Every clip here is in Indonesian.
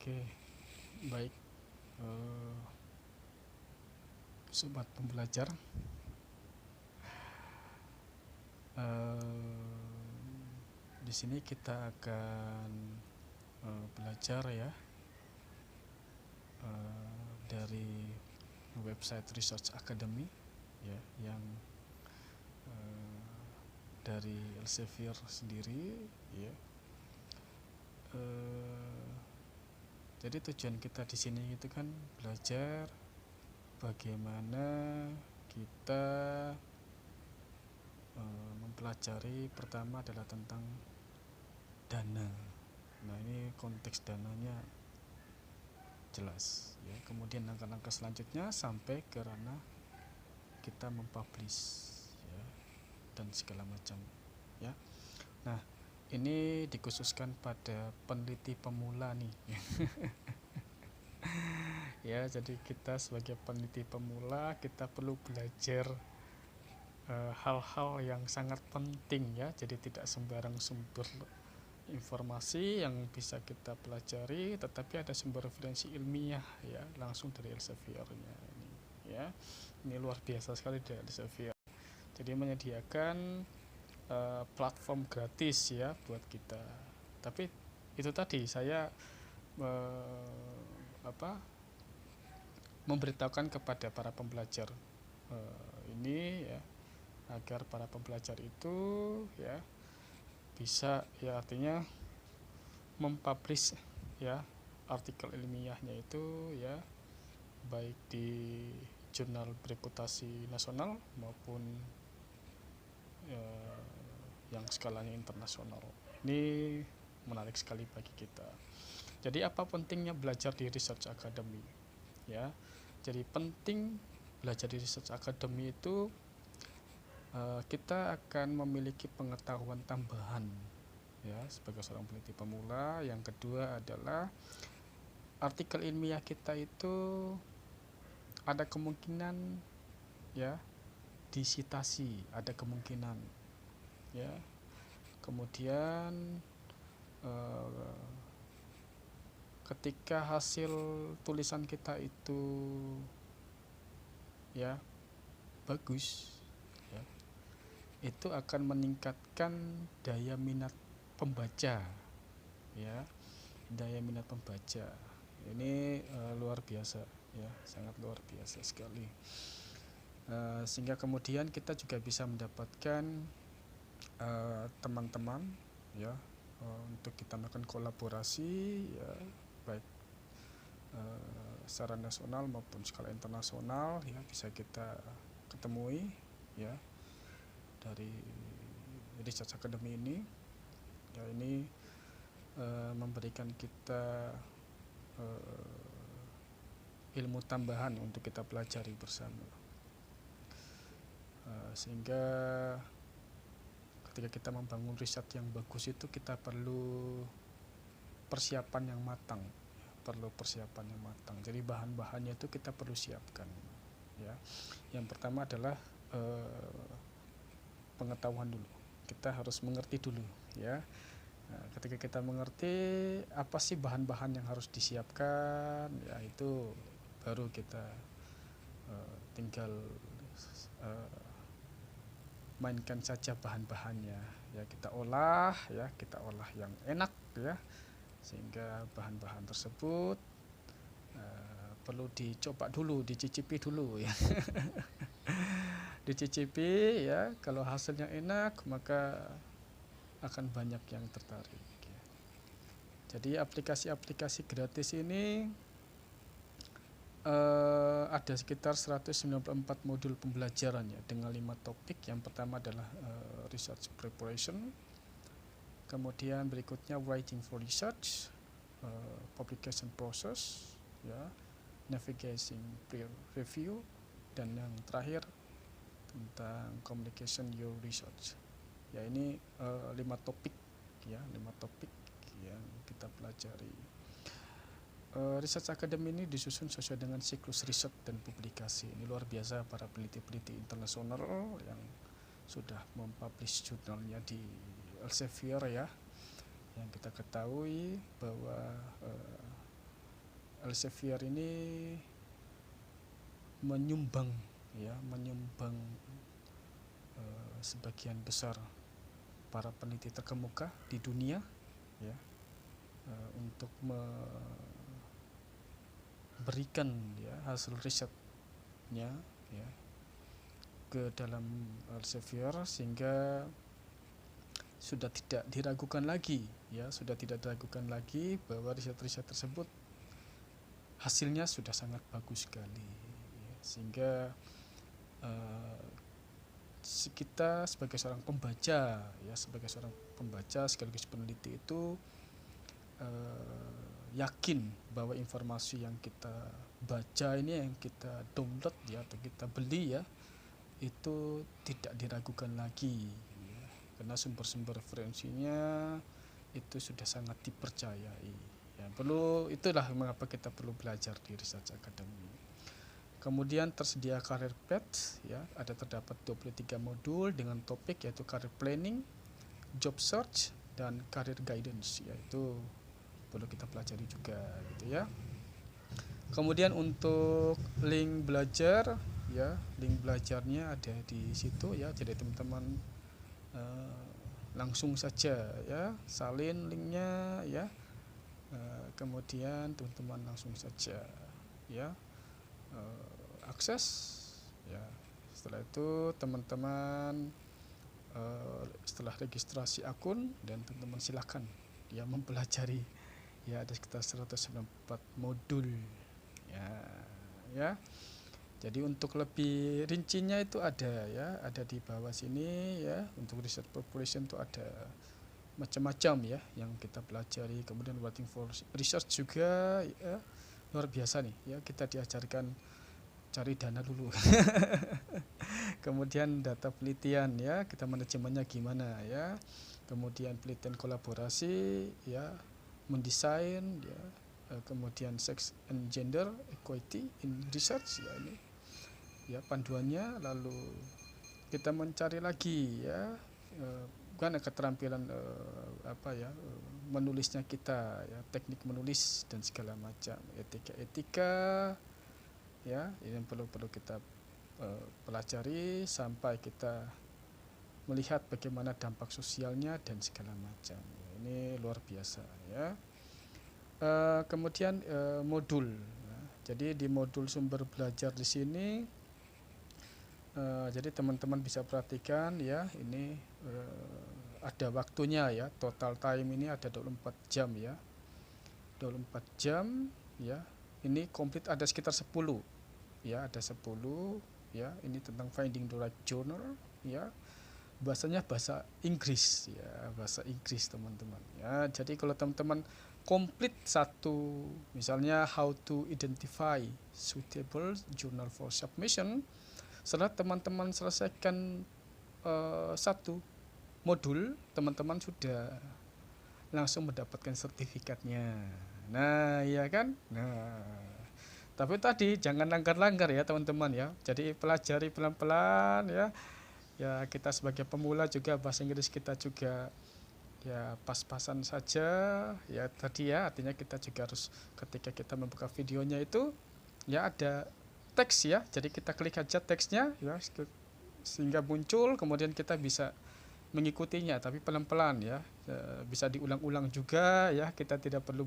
Oke, baik, eh, sobat pembelajar. Di sini kita akan belajar ya dari website Research Academy ya, yang dari Elsevier sendiri ya. Jadi tujuan kita di sini itu kan belajar bagaimana kita mempelajari. Pertama adalah tentang dana. Nah, ini konteks dananya jelas ya. Kemudian langkah-langkah selanjutnya sampai ke ranah kita mempublish ya, dan segala macam ya. Nah, ini dikhususkan pada peneliti pemula nih. Ya, jadi kita sebagai peneliti pemula kita perlu belajar hal-hal yang sangat penting ya. Jadi tidak sembarang sumber informasi yang bisa kita pelajari, tetapi ada sumber referensi ilmiah ya, langsung dari Elsevier-nya ini ya. Ini luar biasa sekali dari Elsevier. Jadi menyediakan platform gratis ya buat kita. Tapi itu tadi saya memberitahukan kepada para pembelajar ini ya, agar para pembelajar itu ya bisa ya, artinya mempublish ya artikel ilmiahnya itu ya, baik di jurnal bereputasi nasional maupun yang skalanya internasional. Ini menarik sekali bagi kita. Jadi apa pentingnya belajar di Research Academy ya? Jadi penting belajar di Research Academy itu kita akan memiliki pengetahuan tambahan ya sebagai seorang peneliti pemula. Yang kedua adalah artikel ilmiah kita itu ada kemungkinan ya disitasi, ada kemungkinan ya. Kemudian ketika hasil tulisan kita itu ya bagus ya, itu akan meningkatkan daya minat pembaca ya, daya minat pembaca ini luar biasa ya, sangat luar biasa sekali. Sehingga kemudian kita juga bisa mendapatkan teman-teman ya, untuk kita melakukan kolaborasi ya, baik secara nasional maupun skala internasional ya, bisa kita ketemui ya dari Research Academy ini ya. Ini memberikan kita ilmu tambahan untuk kita pelajari bersama, sehingga ketika kita membangun riset yang bagus itu kita perlu persiapan yang matang, perlu persiapan yang matang. Jadi bahan-bahannya itu kita perlu siapkan ya. Yang pertama adalah pengetahuan dulu, kita harus mengerti dulu ya. Nah, ketika kita mengerti apa sih bahan-bahan yang harus disiapkan ya, itu baru kita tinggal mainkan saja bahan-bahannya ya, kita olah ya, kita olah yang enak ya, sehingga bahan-bahan tersebut perlu dicoba dulu, dicicipi dulu ya. Dicicipi ya, kalau hasilnya enak maka akan banyak yang tertarik ya. Jadi aplikasi-aplikasi gratis ini ada sekitar 194 modul pembelajaran ya, dengan 5 topik. Yang pertama adalah research preparation, kemudian berikutnya writing for research, publication process ya, navigating peer review, dan yang terakhir tentang communication your research ya. Ini 5 topik ya, 5 topik yang kita pelajari. Research Academy ini disusun sesuai dengan siklus riset dan publikasi. Ini luar biasa para peneliti-peneliti internasional yang sudah mempublish jurnalnya di Elsevier ya. Yang kita ketahui bahwa Elsevier ini menyumbang sebagian besar para peneliti terkemuka di dunia ya, untuk memberikan ya hasil risetnya ya ke dalam Elsevier, sehingga sudah tidak diragukan lagi bahwa riset-riset tersebut hasilnya sudah sangat bagus sekali ya. Sehingga kita sebagai seorang pembaca sekaligus peneliti itu yakin bahwa informasi yang kita baca ini, yang kita download ya atau kita beli ya, itu tidak diragukan lagi ya, karena sumber-sumber referensinya itu sudah sangat dipercayai ya. Itulah mengapa kita perlu belajar di Research Academy. Kemudian tersedia career path ya, terdapat 23 modul dengan topik yaitu career planning, job search, dan career guidance, yaitu perlu kita pelajari juga gitu ya. Kemudian untuk link belajar ya, link belajarnya ada di situ ya, jadi teman-teman langsung saja ya salin linknya ya, kemudian teman-teman langsung saja ya akses ya. Setelah itu teman-teman setelah registrasi akun, dan teman-teman silakan ya mempelajari ya, ada sekitar 194 modul ya. Jadi untuk lebih rincinya itu ada di bawah sini ya. Untuk research preparation itu ada macam-macam ya yang kita pelajari. Kemudian writing for research juga ya, luar biasa nih ya, kita diajarkan cari dana dulu. Kemudian data penelitian ya, kita manajemennya gimana ya. Kemudian penelitian kolaborasi ya, mendesain ya. Kemudian sex and gender equality in research ya, ini ya panduannya. Lalu kita mencari lagi ya bukan keterampilan menulisnya kita ya, teknik menulis dan segala macam, etika ya, ini yang perlu kita pelajari sampai kita melihat bagaimana dampak sosialnya dan segala macam. Ini luar biasa ya. Kemudian modul. Jadi di modul sumber belajar di sini, jadi teman-teman bisa perhatikan ya, ini ada waktunya ya, total time ini ada 24 jam ya, 24 jam ya. Ini komplit ada sekitar 10 ya, ada 10 ya. Ini tentang finding the right journal ya, bahasanya bahasa Inggris ya, bahasa Inggris teman-teman ya. Jadi kalau teman-teman komplit satu, misalnya how to identify suitable journal for submission, setelah teman-teman selesaikan satu modul, teman-teman sudah langsung mendapatkan sertifikatnya. Nah ya kan, tapi tadi jangan langgar-langgar ya teman-teman ya. Jadi pelajari pelan-pelan ya. Ya kita sebagai pemula juga bahasa Inggris kita juga ya pas-pasan saja ya tadi ya. Artinya kita juga harus, ketika kita membuka videonya itu ya ada teks ya. Jadi kita klik aja teksnya ya sehingga muncul, kemudian kita bisa mengikutinya tapi pelan-pelan ya. Bisa diulang-ulang juga ya. Kita tidak perlu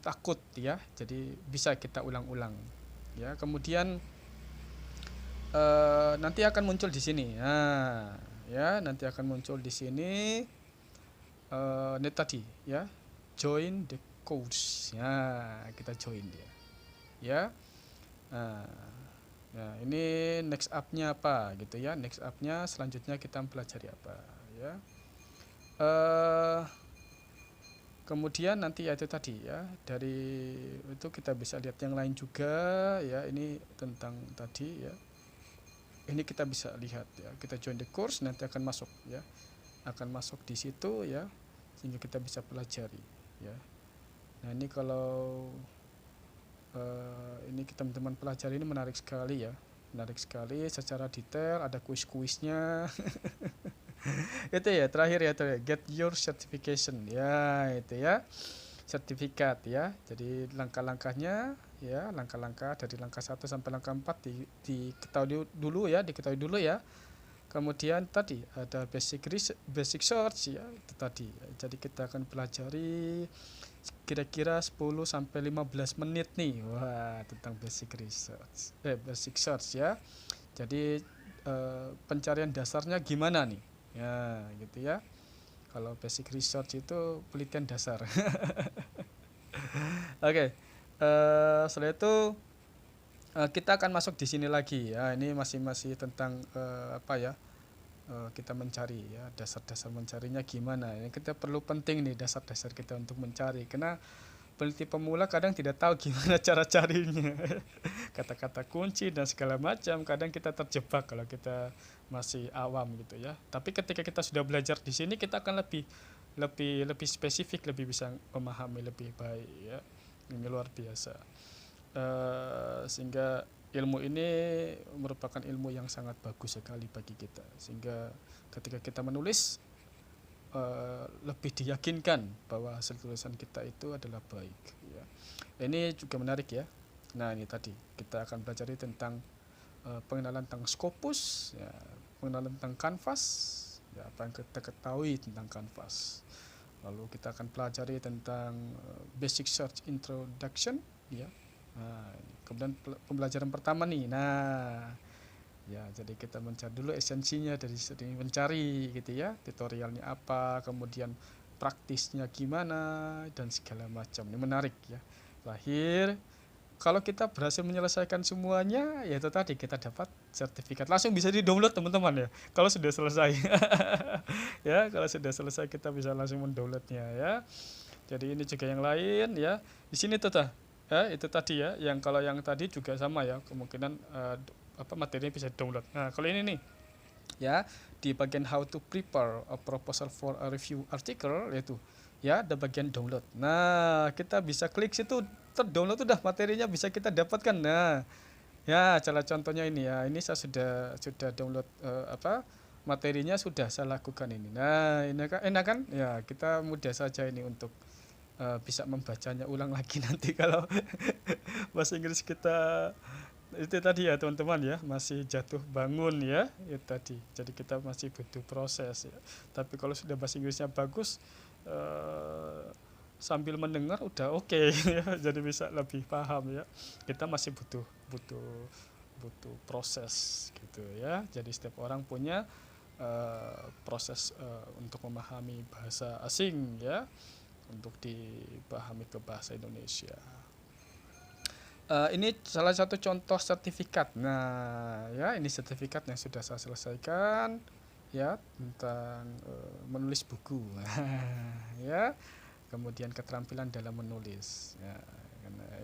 takut ya. Jadi bisa kita ulang-ulang ya. Kemudian nanti akan muncul di sini. Nah, ya nanti akan muncul di sini. Ini tadi ya, join the course ya, kita join dia ya. Nah ini next up-nya apa gitu ya, next up-nya selanjutnya kita mempelajari apa ya. Kemudian nanti ya itu tadi ya, dari itu kita bisa lihat yang lain juga ya. Ini tentang tadi ya, ini kita bisa lihat ya, kita join the course nanti akan masuk ya, akan masuk di situ ya, sehingga kita bisa pelajari ya. Nah ini kalau ini teman-teman pelajari, ini menarik sekali ya, menarik sekali secara detail, ada kuis-kuisnya. Itu ya terakhir ya, get your certification ya, itu ya. sertifikat ya. Jadi langkah-langkahnya ya, langkah-langkah dari langkah 1 sampai langkah 4 diketahui dulu ya. Kemudian tadi ada basic search ya, itu tadi. Jadi kita akan pelajari kira-kira 10 sampai 15 menit nih. Wah, tentang basic search ya. Jadi pencarian dasarnya gimana nih? Ya, gitu ya. Kalau basic research itu penelitian dasar. Oke. Setelah itu kita akan masuk di sini lagi ya. Ini masih tentang apa ya? Kita mencari ya, dasar-dasar mencarinya gimana. Ini kita perlu penting nih dasar-dasar kita untuk mencari. Karena peneliti pemula kadang tidak tahu gimana cara carinya. Kata-kata kunci dan segala macam, kadang kita terjebak kalau kita masih awam gitu ya. Tapi ketika kita sudah belajar di sini, kita akan lebih spesifik, lebih bisa memahami lebih baik ya. Ini luar biasa. Sehingga ilmu ini merupakan ilmu yang sangat bagus sekali bagi kita. Sehingga ketika kita menulis lebih diyakinkan bahwa hasil tulisan kita itu adalah baik ya. Ini juga menarik ya. Nah, ini tadi kita akan pelajari tentang pengenalan tentang Scopus ya, pengenalan tentang kanvas ya, apa yang kita ketahui tentang kanvas. Lalu kita akan pelajari tentang basic search introduction ya. Nah, kemudian pembelajaran pertama nih. Nah, ya, jadi kita mencari dulu esensinya dari sering mencari gitu ya, tutorialnya apa, kemudian praktisnya gimana dan segala macam. Ini menarik ya. Terakhir, kalau kita berhasil menyelesaikan semuanya, ya itu tadi kita dapat sertifikat. Langsung bisa di-download teman-teman ya. Kalau sudah selesai. Ya, kalau sudah selesai kita bisa langsung mendownloadnya ya. Jadi ini juga yang lain ya. Di sini tuh ya, itu tadi ya. Yang kalau yang tadi juga sama ya, kemungkinan materinya bisa download. Nah, kalau ini nih ya, di bagian how to prepare a proposal for a review article, yaitu ya ada bagian download. Nah, kita bisa klik situ, terdownload udah materinya bisa kita dapatkan. Nah, ya cara contohnya ini ya, ini saya sudah download materinya sudah saya lakukan ini. Nah, ini enak kan ya, kita mudah saja ini untuk bisa membacanya ulang lagi nanti kalau bahasa Inggris kita itu tadi ya teman-teman ya, masih jatuh bangun ya, itu tadi. Jadi kita masih butuh proses ya. Tapi kalau sudah bahasa Inggrisnya bagus, sambil mendengar udah oke ya, jadi bisa lebih paham ya. Kita masih butuh proses gitu ya. Jadi setiap orang punya proses untuk memahami bahasa asing ya, untuk dipahami ke bahasa Indonesia. Ini salah satu contoh sertifikat. Nah, ya ini sertifikat yang sudah saya selesaikan ya, tentang menulis buku. Ya. Kemudian keterampilan dalam menulis. Ya,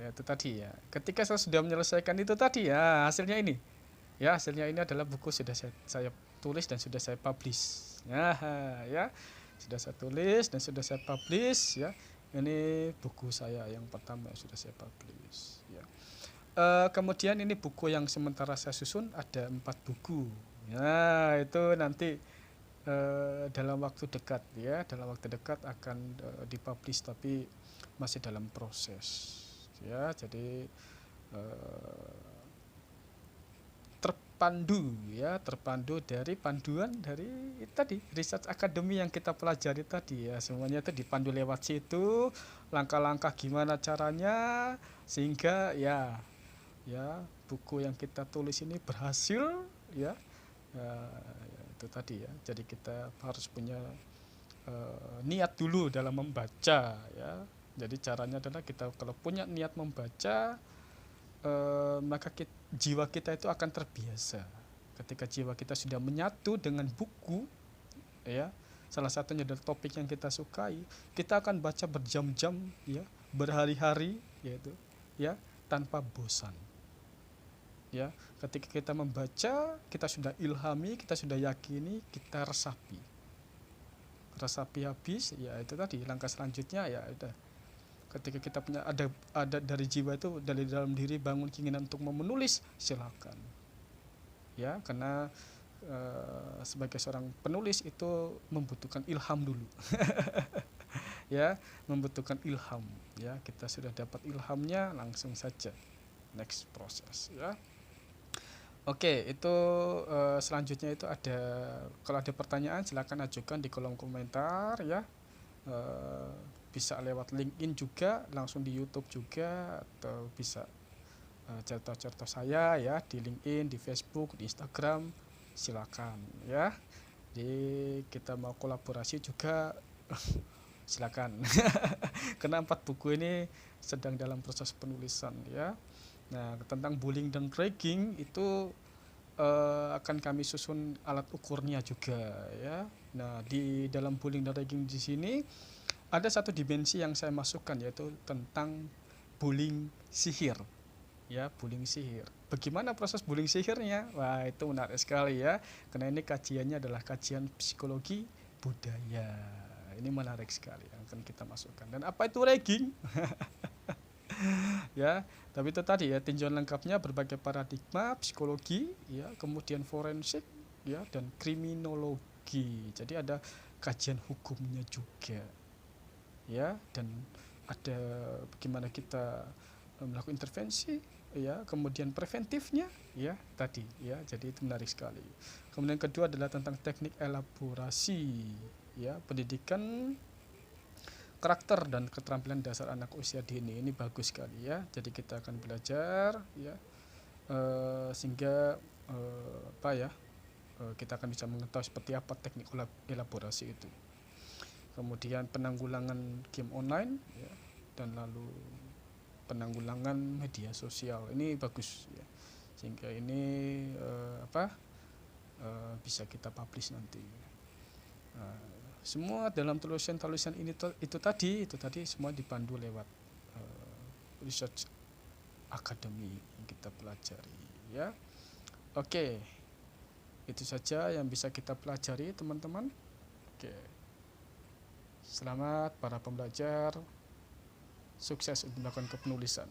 itu tadi ya. Ketika saya sudah menyelesaikan itu tadi ya, hasilnya ini. Ya, hasilnya ini adalah buku sudah saya tulis dan sudah saya publish. Ya. Sudah saya tulis dan sudah saya publish ya. Ini buku saya yang pertama yang sudah saya publish ya. Kemudian ini buku yang sementara saya susun ada 4 buku. Ya, itu nanti dalam waktu dekat ya, dalam waktu dekat akan dipublish, tapi masih dalam proses ya. Jadi terpandu dari panduan dari tadi Research Academy yang kita pelajari tadi ya. Semuanya itu dipandu lewat situ, langkah-langkah gimana caranya sehingga ya buku yang kita tulis ini berhasil ya. Itu tadi ya. Jadi kita harus punya niat dulu dalam membaca ya. Jadi caranya adalah kita kalau punya niat membaca, maka jiwa kita itu akan terbiasa. Ketika jiwa kita sudah menyatu dengan buku ya, salah satunya adalah topik yang kita sukai, kita akan baca berjam-jam ya, berhari-hari yaitu ya, tanpa bosan. Ya, ketika kita membaca, kita sudah ilhami, kita sudah yakini, kita resapi habis ya. Itu tadi langkah selanjutnya ya udah, ketika kita punya ada dari jiwa itu, dari dalam diri bangun keinginan untuk menulis, silakan ya. Karena sebagai seorang penulis itu membutuhkan ilham dulu. ya, membutuhkan ilham ya. Kita sudah dapat ilhamnya, langsung saja next proses ya. Oke, itu selanjutnya itu ada, kalau ada pertanyaan silakan ajukan di kolom komentar ya. Eh, Bisa lewat LinkedIn juga, langsung di YouTube juga, atau bisa cerita-cerita saya ya di LinkedIn, di Facebook, di Instagram, silakan ya. Jadi kita mau kolaborasi juga silakan. Karena 4 buku ini sedang dalam proses penulisan ya. Nah, tentang bullying dan ragging itu akan kami susun alat ukurnya juga ya. Nah, di dalam bullying dan ragging di sini ada satu dimensi yang saya masukkan, yaitu tentang bullying sihir ya. Bullying sihir, bagaimana proses bullying sihirnya, wah itu menarik sekali ya, karena ini kajiannya adalah kajian psikologi budaya. Ini menarik sekali yang akan kita masukkan. Dan apa itu ragging? Ya, tapi itu tadi ya, tinjauan lengkapnya berbagai paradigma psikologi ya, kemudian forensik ya, dan kriminologi. Jadi ada kajian hukumnya juga ya, dan ada bagaimana kita melakukan intervensi ya, kemudian preventifnya ya tadi ya. Jadi itu menarik sekali. Kemudian kedua adalah tentang teknik elaborasi ya, pendidikan karakter dan keterampilan dasar anak usia dini. Ini bagus sekali ya. Jadi kita akan belajar ya, sehingga apa ya, kita akan bisa mengetahui seperti apa teknik elaborasi itu. Kemudian penanggulangan game online ya, dan lalu penanggulangan media sosial. Ini bagus ya, sehingga ini bisa kita publish nanti. Semua dalam tulisan ini itu tadi semua dipandu lewat research academy yang kita pelajari ya. Oke, itu saja yang bisa kita pelajari teman-teman. Oke, selamat para pembelajar, sukses untuk melakukan kepenulisan.